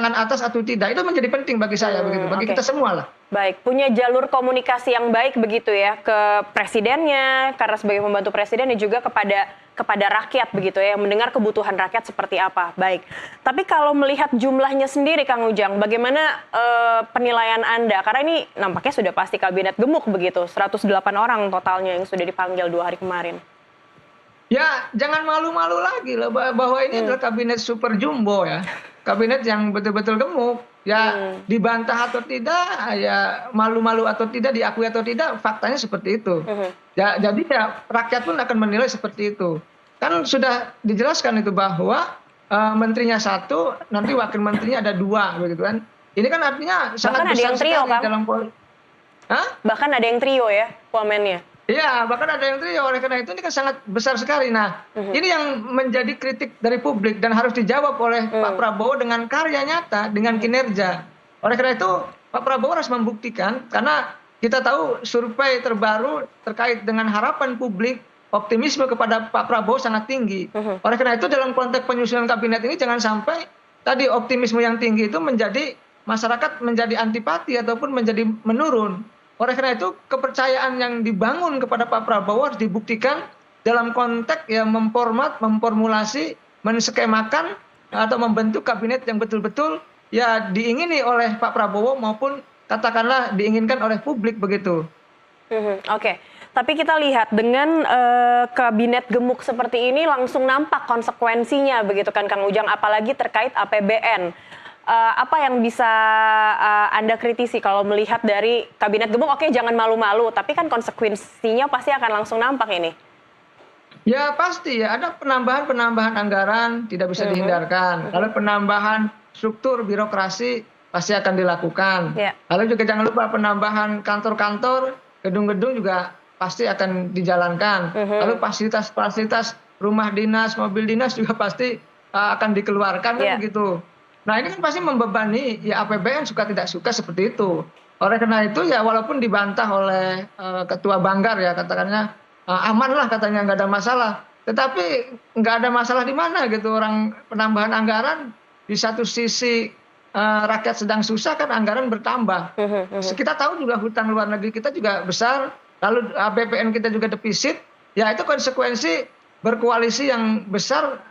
tangan atas atau tidak, itu menjadi penting bagi saya begitu, bagi kita semua lah. Baik, punya jalur komunikasi yang baik begitu ya ke presidennya, karena sebagai pembantu presiden dan juga kepada rakyat begitu ya, yang mendengar kebutuhan rakyat seperti apa. Baik, tapi kalau melihat jumlahnya sendiri Kang Ujang, bagaimana penilaian Anda? Karena ini nampaknya sudah pasti kabinet gemuk begitu, 108 orang totalnya yang sudah dipanggil 2 hari kemarin. Ya, jangan malu-malu lagi lah bahwa ini adalah kabinet super jumbo ya. Kabinet yang betul-betul gemuk. Ya, dibantah atau tidak, ya malu-malu atau tidak, diakui atau tidak, faktanya seperti itu. Ya, jadi ya rakyat pun akan menilai seperti itu. Kan sudah dijelaskan itu bahwa menterinya 1, nanti wakil menterinya ada 2 begitu kan. Ini kan artinya sangat bahkan besar ada yang trio, sekali Kang. dalam politik. Hah? Bahkan ada yang trio ya, wamennya. Iya, bahkan ada yang trio. Oleh karena itu ini kan sangat besar sekali. Nah, ini yang menjadi kritik dari publik dan harus dijawab oleh Pak Prabowo dengan karya nyata, dengan kinerja. Oleh karena itu, Pak Prabowo harus membuktikan, karena kita tahu survei terbaru terkait dengan harapan publik, optimisme kepada Pak Prabowo sangat tinggi. Oleh karena itu, dalam konteks penyusunan kabinet ini jangan sampai tadi optimisme yang tinggi itu menjadi masyarakat menjadi antipati ataupun menjadi menurun. Oleh karena itu, kepercayaan yang dibangun kepada Pak Prabowo harus dibuktikan dalam konteks ya memformulasi, menskemakan atau membentuk kabinet yang betul-betul ya diingini oleh Pak Prabowo maupun katakanlah diinginkan oleh publik begitu. Oke. Tapi kita lihat dengan kabinet gemuk seperti ini langsung nampak konsekuensinya begitu kan Kang Ujang, apalagi terkait APBN. Apa yang bisa Anda kritisi kalau melihat dari kabinet gemuk? Oke, jangan malu-malu, tapi kan konsekuensinya pasti akan langsung nampak ini. Ya pasti ya, ada penambahan anggaran tidak bisa dihindarkan. Lalu penambahan struktur birokrasi pasti akan dilakukan. Lalu juga jangan lupa penambahan kantor-kantor, gedung-gedung juga pasti akan dijalankan. Lalu fasilitas-fasilitas rumah dinas, mobil dinas juga pasti akan dikeluarkan kan begitu. Nah ini kan pasti membebani ya APBN suka tidak suka seperti itu. Oleh karena itu ya walaupun dibantah oleh Ketua Banggar ya katakannya aman lah katanya nggak ada masalah. Tetapi nggak ada masalah di mana gitu, orang penambahan anggaran di satu sisi rakyat sedang susah kan anggaran bertambah. Kita tahu juga hutang luar negeri kita juga besar, lalu APBN kita juga defisit, ya itu konsekuensi berkoalisi yang besar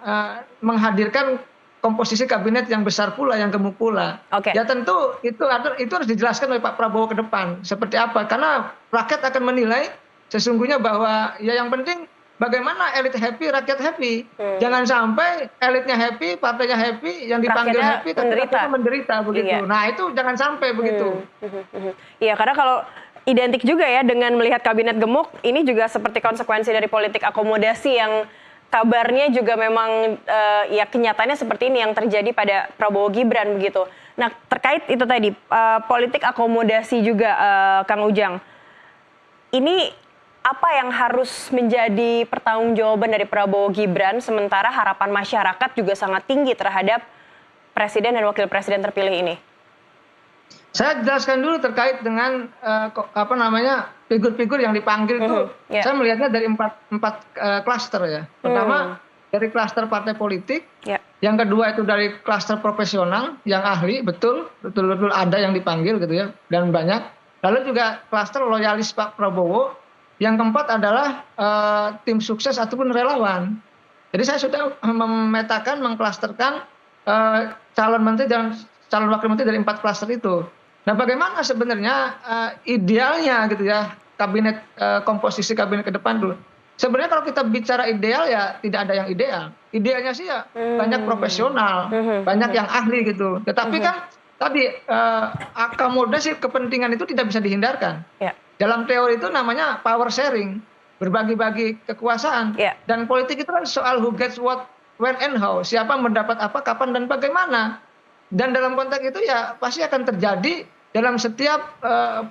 menghadirkan komposisi kabinet yang besar pula, yang gemuk pula. Ya tentu itu harus dijelaskan oleh Pak Prabowo ke depan seperti apa, karena rakyat akan menilai sesungguhnya bahwa ya yang penting bagaimana elit happy, rakyat happy. Jangan sampai elitnya happy, partainya happy, yang dipanggil happy tapi rakyatnya menderita begitu. Nah itu jangan sampai begitu. Iya, karena kalau identik juga ya dengan melihat kabinet gemuk, ini juga seperti konsekuensi dari politik akomodasi yang kabarnya juga memang ya kenyataannya seperti ini yang terjadi pada Prabowo Gibran begitu. Nah terkait itu tadi politik akomodasi juga Kang Ujang, ini apa yang harus menjadi pertanggungjawaban dari Prabowo Gibran sementara harapan masyarakat juga sangat tinggi terhadap presiden dan wakil presiden terpilih ini? Saya jelaskan dulu terkait dengan figur-figur yang dipanggil itu. Saya melihatnya dari empat klaster ya. Pertama dari klaster partai politik, yang kedua itu dari klaster profesional yang ahli, betul ada yang dipanggil gitu ya, dan banyak. Lalu juga klaster loyalis Pak Prabowo. Yang keempat adalah tim sukses ataupun relawan. Jadi saya sudah memetakan, mengklasterkan calon menteri dan calon wakil menteri dari 4 klaster itu. Nah bagaimana sebenarnya idealnya gitu ya kabinet, komposisi kabinet ke depan dulu. Sebenarnya kalau kita bicara ideal ya tidak ada yang ideal. Idealnya sih ya banyak profesional, banyak yang ahli gitu. Tetapi kan tadi akomodasi kepentingan itu tidak bisa dihindarkan. Dalam teori itu namanya power sharing, berbagi-bagi kekuasaan. Dan politik itu kan soal who gets what, when and how. Siapa mendapat apa, kapan dan bagaimana. Dan dalam konteks itu ya pasti akan terjadi dalam setiap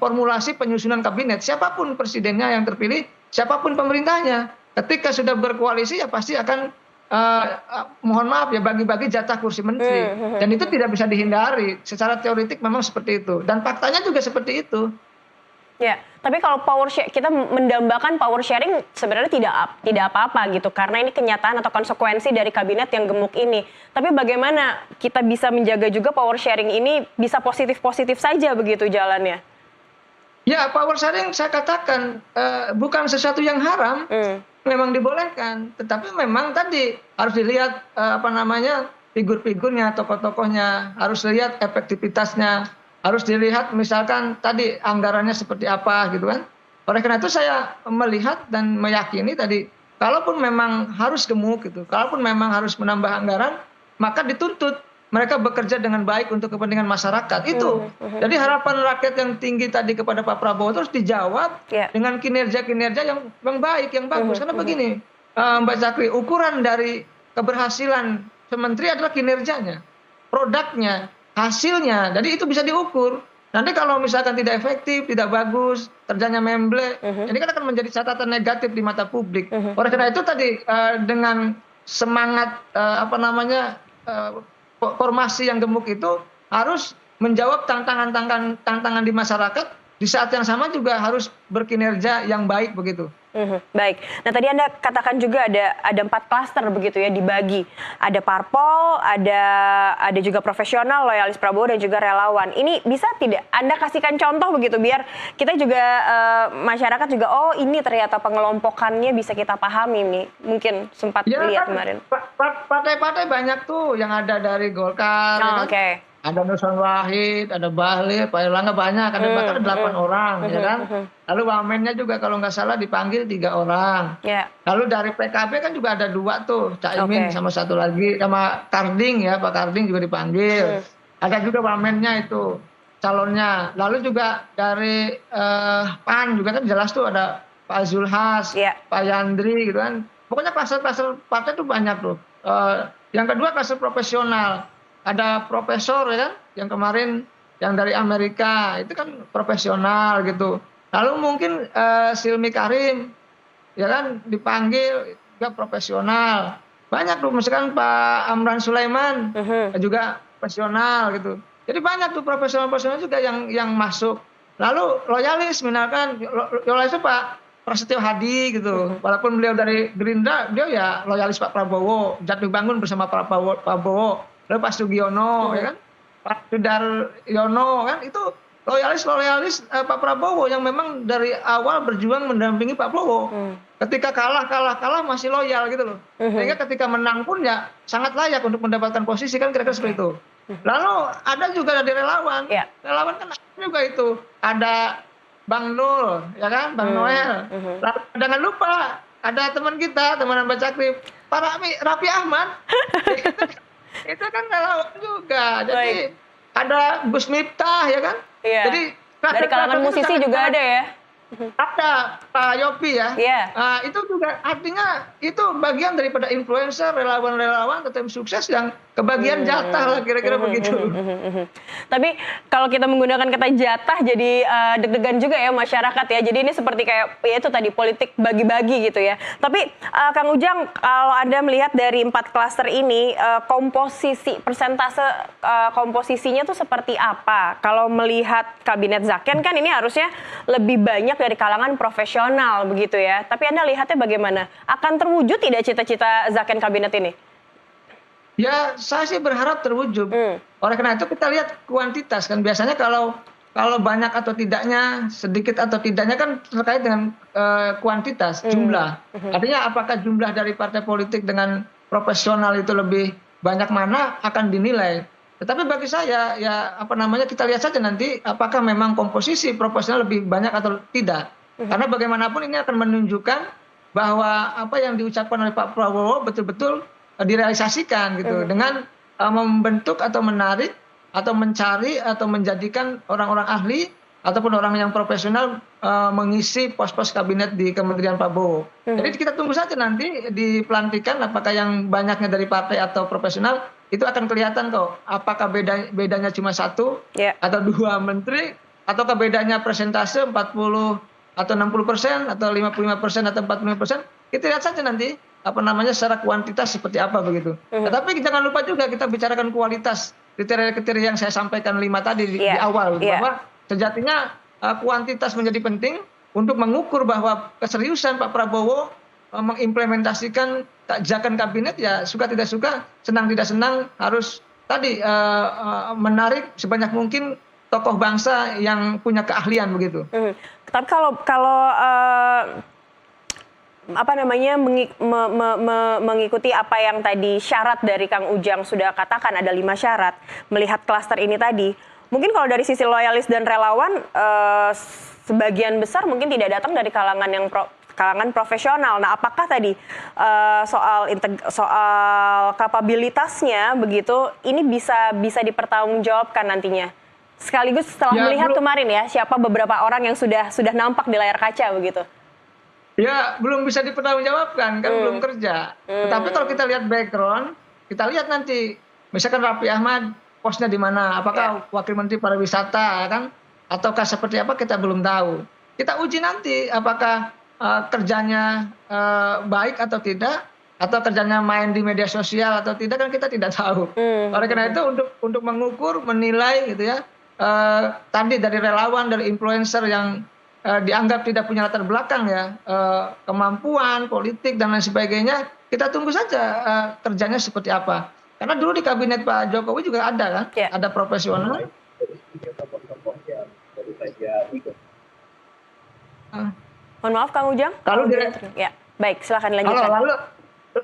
formulasi penyusunan kabinet. Siapapun presidennya yang terpilih, siapapun pemerintahnya. Ketika sudah berkoalisi ya pasti akan mohon maaf ya bagi-bagi jatah kursi menteri. Dan itu tidak bisa dihindari. Secara teoretik memang seperti itu. Dan faktanya juga seperti itu. Ya, tapi kalau kita mendambakan power sharing sebenarnya tidak apa-apa gitu, karena ini kenyataan atau konsekuensi dari kabinet yang gemuk ini. Tapi bagaimana kita bisa menjaga juga power sharing ini bisa positif-positif saja begitu jalannya? Ya, power sharing saya katakan bukan sesuatu yang haram, memang dibolehkan. Tetapi memang tadi harus dilihat figur-figurnya, tokoh-tokohnya, harus lihat efektivitasnya, harus dilihat misalkan tadi anggarannya seperti apa gitu kan. Oleh karena itu saya melihat dan meyakini tadi, kalaupun memang harus gemuk gitu, kalaupun memang harus menambah anggaran, maka dituntut mereka bekerja dengan baik untuk kepentingan masyarakat itu. Jadi harapan rakyat yang tinggi tadi kepada Pak Prabowo terus dijawab dengan kinerja-kinerja yang baik, yang bagus. Karena begini, Mbak Zakri, ukuran dari keberhasilan sementri adalah kinerjanya, produknya, hasilnya. Jadi itu bisa diukur. Nanti kalau misalkan tidak efektif, tidak bagus, kerjanya memble, ini kan akan menjadi catatan negatif di mata publik. Oleh karena itu tadi dengan semangat formasi yang gemuk itu harus menjawab tantangan di masyarakat, di saat yang sama juga harus berkinerja yang baik begitu. Baik. Nah tadi Anda katakan juga ada 4 klaster begitu ya, dibagi. Ada parpol, ada juga profesional, loyalis Prabowo dan juga relawan. Ini bisa tidak Anda kasihkan contoh begitu biar kita juga masyarakat juga ini ternyata pengelompokannya bisa kita pahami nih. Mungkin sempat lihat kemarin. Partai-partai banyak tuh yang ada dari Golkar. Oke. Ada Nusron Wahid, ada Bahlil, Pak Erlangga banyak, ada bahkan 8 orang, ya kan. Lalu wamennya juga kalau nggak salah dipanggil 3 orang. Lalu dari PKB kan juga ada 2 tuh, Caimin sama satu lagi, sama Karding ya, Pak Karding juga dipanggil. Ada juga wamennya itu, calonnya. Lalu juga dari PAN juga kan jelas tuh ada Pak Zulhas, Pak Yandri gitu kan. Pokoknya klaster-klaster partai tuh banyak tuh. Yang kedua klaster profesional. Ada profesor ya kan, yang kemarin yang dari Amerika itu kan profesional gitu. Lalu mungkin Silmi Karim ya kan dipanggil juga profesional. Banyak tuh misalkan Pak Amran Sulaiman juga profesional gitu. Jadi banyak tuh profesional juga yang masuk. Lalu loyalis misalkan loyalis itu Pak Prasetyo Hadi gitu. Walaupun beliau dari Gerindra, beliau ya loyalis Pak Prabowo, jatuh bangun bersama Pak Prabowo. Lalu Pak Sugiono, ya kan, Pak Sudaryono, kan itu loyalis Pak Prabowo yang memang dari awal berjuang mendampingi Pak Prabowo. Ketika kalah masih loyal gitu loh. Sehingga ketika menang pun ya sangat layak untuk mendapatkan posisi kan kira-kira seperti itu. Lalu ada juga dari relawan, relawan kan juga itu ada Bang Nul, ya kan, Bang Noel. Lalu jangan lupa ada teman kita, teman Mbak Zakri, Pak Raffi Ahmad. Itu kan relawan juga. Jadi ada Gus Miftah ya kan. Jadi dari kalangan musisi juga ada ya. Ada Pak Yopi ya. Itu juga artinya itu bagian daripada influencer, relawan-relawan atau tim sukses yang kebagian jatah lah kira-kira begitu. Tapi kalau kita menggunakan kata jatah jadi deg-degan juga ya masyarakat ya. Jadi ini seperti kayak ya itu tadi politik bagi-bagi gitu ya. Tapi Kang Ujang, kalau Anda melihat dari 4 klaster ini persentase komposisinya tuh seperti apa? Kalau melihat kabinet Zaken kan ini harusnya lebih banyak dari kalangan profesional begitu ya. Tapi Anda lihatnya bagaimana? Akan terwujud tidak cita-cita Zaken kabinet ini? Ya, saya sih berharap terwujud. Oleh karena itu kita lihat kuantitas kan. Biasanya kalau banyak atau tidaknya, sedikit atau tidaknya kan terkait dengan kuantitas, jumlah. Artinya apakah jumlah dari partai politik dengan profesional itu lebih banyak mana akan dinilai. Tetapi bagi saya ya kita lihat saja nanti apakah memang komposisi proporsional lebih banyak atau tidak. Karena bagaimanapun ini akan menunjukkan bahwa apa yang diucapkan oleh Pak Prabowo betul-betul direalisasikan gitu dengan membentuk atau menarik atau mencari atau menjadikan orang-orang ahli ataupun orang yang profesional mengisi pos-pos kabinet di Kementerian Prabowo. Jadi kita tunggu saja nanti di pelantikan apakah yang banyaknya dari partai atau profesional itu akan kelihatan kok apakah bedanya cuma 1 atau 2 menteri ataukah bedanya persentase 40 atau 60% atau 55% atau 45%. Kita lihat saja nanti secara kuantitas seperti apa begitu. Tetapi jangan lupa juga kita bicarakan kualitas kriteria-kriteria yang saya sampaikan 5 tadi di awal bahwa sejatinya kuantitas menjadi penting untuk mengukur bahwa keseriusan Pak Prabowo mengimplementasikan kebijakan kabinet, ya suka tidak suka, senang tidak senang harus tadi menarik sebanyak mungkin tokoh bangsa yang punya keahlian begitu. Tapi kalau mengikuti apa yang tadi syarat dari Kang Ujang sudah katakan, ada 5 syarat melihat klaster ini tadi. Mungkin kalau dari sisi loyalis dan relawan, sebagian besar mungkin tidak datang dari kalangan profesional. Nah, apakah tadi soal kapabilitasnya begitu ini bisa dipertanggungjawabkan nantinya? Sekaligus setelah melihat kemarin ya, siapa beberapa orang yang sudah nampak di layar kaca begitu. Ya, belum bisa dipertanggungjawabkan, kan belum kerja. Tetapi kalau kita lihat background, kita lihat nanti, misalkan Raffi Ahmad posnya di mana, apakah Wakil Menteri Pariwisata kan, ataukah seperti apa kita belum tahu. Kita uji nanti apakah kerjanya baik atau tidak, atau kerjanya main di media sosial atau tidak, kan kita tidak tahu. Oleh karena itu untuk mengukur, menilai gitu ya, tadi dari relawan, dari influencer yang dianggap tidak punya latar belakang ya, kemampuan politik dan lain sebagainya, kita tunggu saja kerjanya seperti apa. Karena dulu di kabinet Pak Jokowi juga ada kan, ada profesional. Mohon maaf Kang Ujang. Ya, baik, silakan lanjutkan.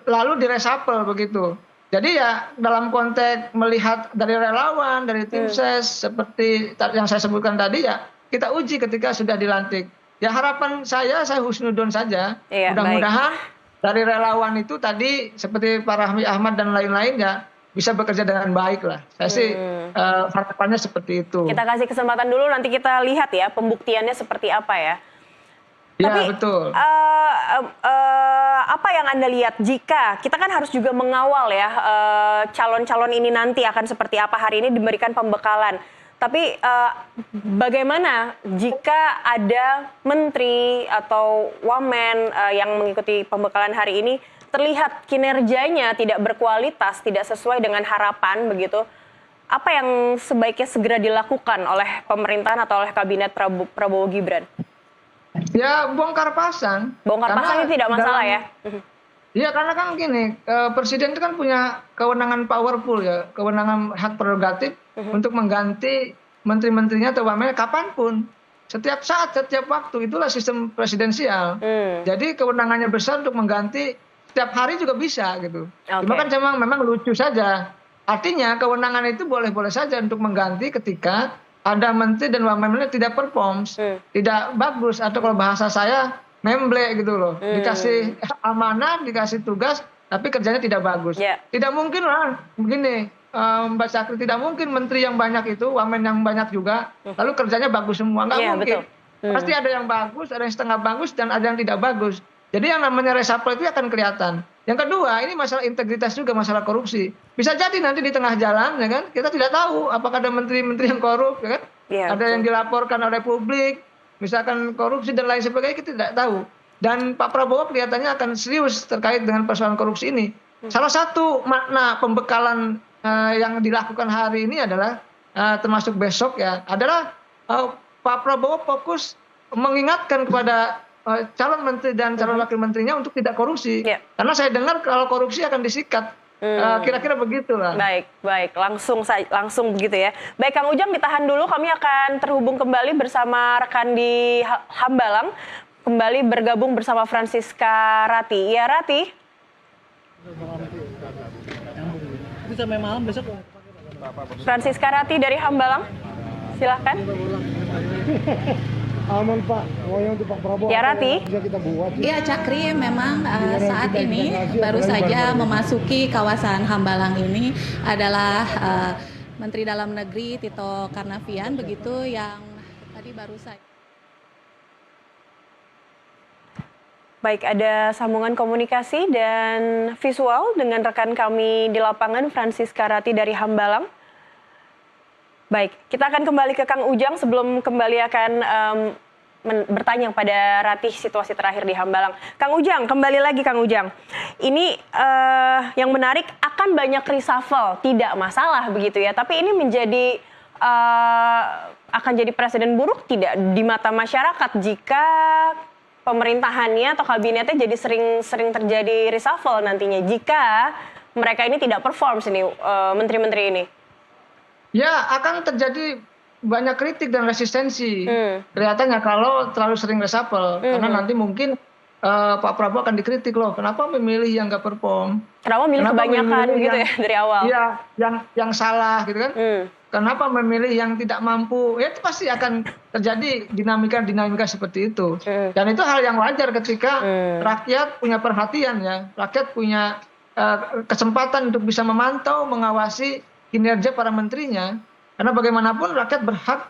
Lalu diresapel begitu. Jadi ya dalam konteks melihat dari relawan, dari tim ses seperti yang saya sebutkan tadi, ya kita uji ketika sudah dilantik. Ya harapan saya husnudon saja. Mudah-mudahan dari relawan itu tadi seperti Pak Raffi Ahmad dan lain-lain ya bisa bekerja dengan baik lah. Saya sih harapannya seperti itu. Kita kasih kesempatan dulu, nanti kita lihat ya pembuktiannya seperti apa ya. Ya, tapi betul. Apa yang Anda lihat jika kita kan harus juga mengawal ya calon-calon ini nanti akan seperti apa, hari ini diberikan pembekalan. Tapi bagaimana jika ada menteri atau wamen yang mengikuti pembekalan hari ini terlihat kinerjanya tidak berkualitas, tidak sesuai dengan harapan begitu, apa yang sebaiknya segera dilakukan oleh pemerintahan atau oleh kabinet Prabowo Gibran? Ya bongkar pasang. Bongkar pasang itu tidak masalah ya? Iya, karena kan gini, presiden itu kan punya kewenangan powerful ya, kewenangan hak prerogatif untuk mengganti menteri-menterinya atau wamennya kapanpun, setiap saat, setiap waktu. Itulah sistem presidensial. Jadi kewenangannya besar untuk mengganti setiap hari juga bisa gitu. Cuma kan memang lucu saja. Artinya kewenangan itu boleh-boleh saja untuk mengganti ketika ada menteri dan wamennya tidak perform, tidak bagus, atau kalau bahasa saya memble gitu loh, dikasih amanah, dikasih tugas, tapi kerjanya tidak bagus. Tidak mungkin lah begini, Mbak Sakri, tidak mungkin menteri yang banyak itu, wamen yang banyak juga, lalu kerjanya bagus semua, nggak mungkin. Pasti ada yang bagus, ada yang setengah bagus, dan ada yang tidak bagus. Jadi yang namanya reshuffle itu akan kelihatan. Yang kedua, ini masalah integritas juga, masalah korupsi. Bisa jadi nanti di tengah jalan, ya kan, kita tidak tahu apakah ada menteri-menteri yang korup, ya kan, ada yang dilaporkan oleh publik, misalkan korupsi dan lain sebagainya, kita tidak tahu. Dan Pak Prabowo kelihatannya akan serius terkait dengan persoalan korupsi ini. Salah satu makna pembekalan yang dilakukan hari ini adalah, termasuk besok ya, adalah Pak Prabowo fokus mengingatkan kepada calon menteri dan calon wakil menterinya untuk tidak korupsi. Karena saya dengar kalau korupsi akan disikat. Kira-kira begitulah. Baik, langsung begitu ya. Baik, Kang Ujang ditahan dulu, kami akan terhubung kembali bersama rekan di Hambalang, kembali bergabung bersama Francisca Rati. Ya, Rati. Sampai malam besok. Francisca Rati dari Hambalang, silahkan. Aman Pak, untuk Pak Prabowo. Ya, Rati. Iya, Cakri, memang saat ini baru saja memasuki kawasan Hambalang ini adalah Menteri Dalam Negeri Tito Karnavian, begitu, yang tadi baru saja. Baik, ada sambungan komunikasi dan visual dengan rekan kami di lapangan, Francisca Rati dari Hambalang. Baik, kita akan kembali ke Kang Ujang sebelum kembali akan bertanya pada Ratih situasi terakhir di Hambalang. Kang Ujang, kembali lagi Kang Ujang. Ini yang menarik, akan banyak reshuffle, tidak masalah begitu ya. Tapi ini menjadi akan jadi presiden buruk tidak di mata masyarakat jika pemerintahannya atau kabinetnya jadi sering terjadi reshuffle nantinya jika mereka ini tidak perform sini menteri-menteri ini? Ya, akan terjadi banyak kritik dan resistensi. Kelihatannya kalau terlalu sering reshuffle, karena nanti mungkin Pak Prabowo akan dikritik loh, kenapa memilih yang nggak perform? Kenapa memilih kebanyakan gitu ya dari awal? Iya, yang salah gitu kan? Kenapa memilih yang tidak mampu? Ya itu pasti akan terjadi dinamika seperti itu. Dan itu hal yang wajar ketika rakyat punya perhatian ya, rakyat punya kesempatan untuk bisa memantau, mengawasi kinerja para menterinya. Karena bagaimanapun rakyat berhak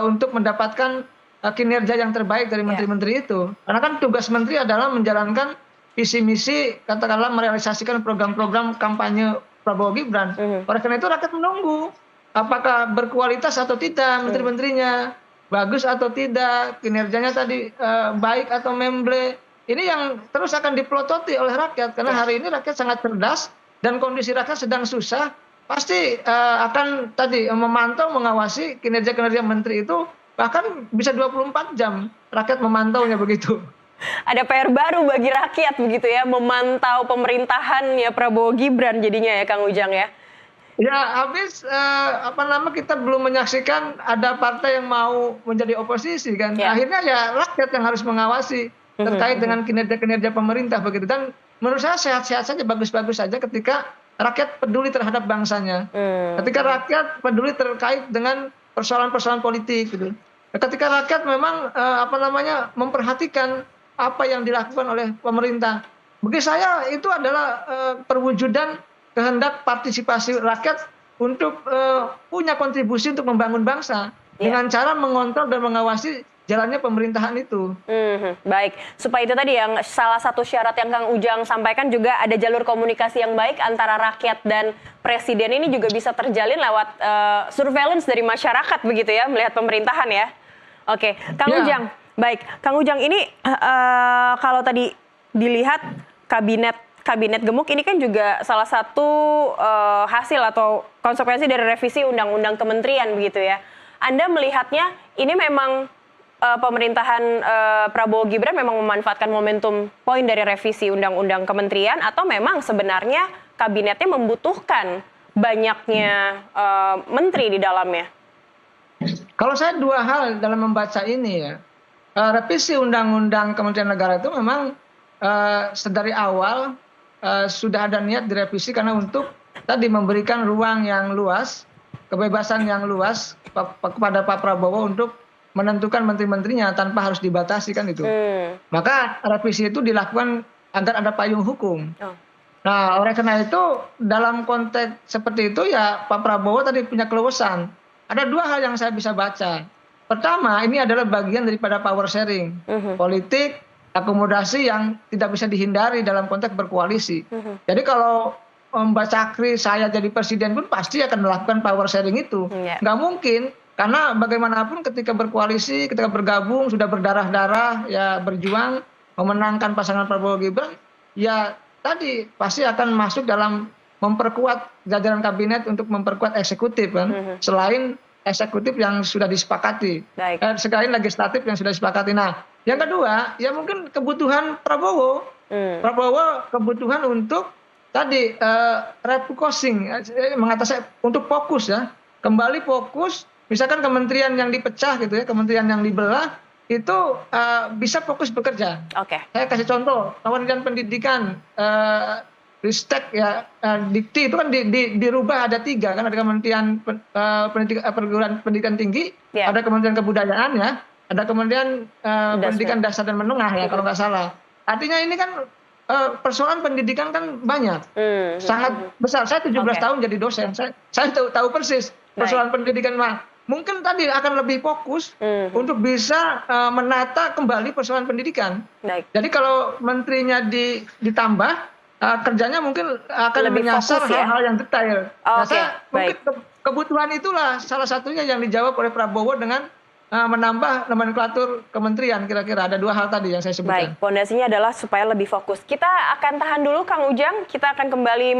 untuk mendapatkan kinerja yang terbaik dari menteri-menteri itu. Karena kan tugas menteri adalah menjalankan visi misi, katakanlah merealisasikan program-program kampanye Prabowo Gibran. Oleh karena itu rakyat menunggu apakah berkualitas atau tidak menteri-menterinya, bagus atau tidak, kinerjanya tadi baik atau memble. Ini yang terus akan dipelototi oleh rakyat. Karena hari ini rakyat sangat cerdas dan kondisi rakyat sedang susah. Pasti akan tadi memantau, mengawasi kinerja-kinerja menteri itu. Bahkan bisa 24 jam rakyat memantaunya begitu. Ada PR baru bagi rakyat begitu ya, memantau pemerintahannya Prabowo Gibran jadinya ya Kang Ujang ya. Ya habis kita belum menyaksikan ada partai yang mau menjadi oposisi kan. Akhirnya ya rakyat yang harus mengawasi terkait dengan kinerja-kinerja pemerintah begitu. Dan menurut saya sehat-sehat saja, bagus-bagus saja ketika rakyat peduli terhadap bangsanya. Ketika rakyat peduli terkait dengan persoalan-persoalan politik gitu. Ketika rakyat memang memperhatikan apa yang dilakukan oleh pemerintah. Bagi saya itu adalah perwujudan kehendak partisipasi rakyat untuk punya kontribusi untuk membangun bangsa dengan cara mengontrol dan mengawasi jalannya pemerintahan itu. Baik, supaya itu tadi yang salah satu syarat yang Kang Ujang sampaikan juga ada jalur komunikasi yang baik antara rakyat dan presiden ini juga bisa terjalin lewat surveillance dari masyarakat begitu ya, melihat pemerintahan ya. Oke, Kang Ujang, baik, Kang Ujang ini kalau tadi dilihat kabinet gemuk ini kan juga salah satu hasil atau konsekuensi dari revisi undang-undang kementerian begitu ya. Anda melihatnya ini memang pemerintahan Prabowo Gibran memang memanfaatkan momentum poin dari revisi undang-undang kementerian atau memang sebenarnya kabinetnya membutuhkan banyaknya menteri di dalamnya? Kalau saya dua hal dalam membaca ini ya, revisi undang-undang Kementerian Negara itu memang sedari awal sudah ada niat direvisi karena untuk tadi memberikan ruang yang luas, kebebasan yang luas kepada Pak Prabowo untuk menentukan menteri-menterinya tanpa harus dibatasi kan itu. Maka revisi itu dilakukan agar ada payung hukum. Nah, oleh karena itu dalam konteks seperti itu ya Pak Prabowo tadi punya keleluasan. Ada dua hal yang saya bisa baca. Pertama, ini adalah bagian daripada power sharing, politik, akomodasi yang tidak bisa dihindari dalam konteks berkoalisi. Jadi kalau Mbak Cakri saya jadi presiden pun pasti akan melakukan power sharing itu. Nggak mungkin. Karena bagaimanapun ketika berkoalisi, ketika bergabung, sudah berdarah-darah, ya berjuang, memenangkan pasangan Prabowo Gibran, ya tadi pasti akan masuk dalam memperkuat jajaran kabinet untuk memperkuat eksekutif kan. Selain eksekutif yang sudah disepakati. Sekalian legislatif yang sudah disepakati. Nah, yang kedua, ya mungkin kebutuhan Prabowo. Prabowo kebutuhan untuk tadi refocusing, mengatasi untuk fokus ya. Kembali fokus. Misalkan kementerian yang dipecah gitu ya, kementerian yang dibelah itu bisa fokus bekerja. Saya kasih contoh, Kementerian Pendidikan, Ristek ya, Dikti itu kan dirubah ada 3 kan, ada Kementerian Perguruan Pendidikan Tinggi, ada Kementerian Kebudayaan ya, ada Kementerian Pendidikan Dasar dan Menengah ya kalau nggak salah. Artinya ini kan persoalan pendidikan kan banyak, sangat besar. Saya 17 tahun jadi dosen, saya tahu persis persoalan pendidikan. Mungkin tadi akan lebih fokus untuk bisa menata kembali persoalan pendidikan. Jadi kalau menterinya ditambah, kerjanya mungkin akan lebih menyasar hal-hal yang detail. Mungkin kebutuhan itulah salah satunya yang dijawab oleh Prabowo dengan menambah nomenklatur kementerian. Kira-kira ada 2 hal tadi yang saya sebutkan. Baik, pondasinya adalah supaya lebih fokus. Kita akan tahan dulu Kang Ujang, kita akan kembali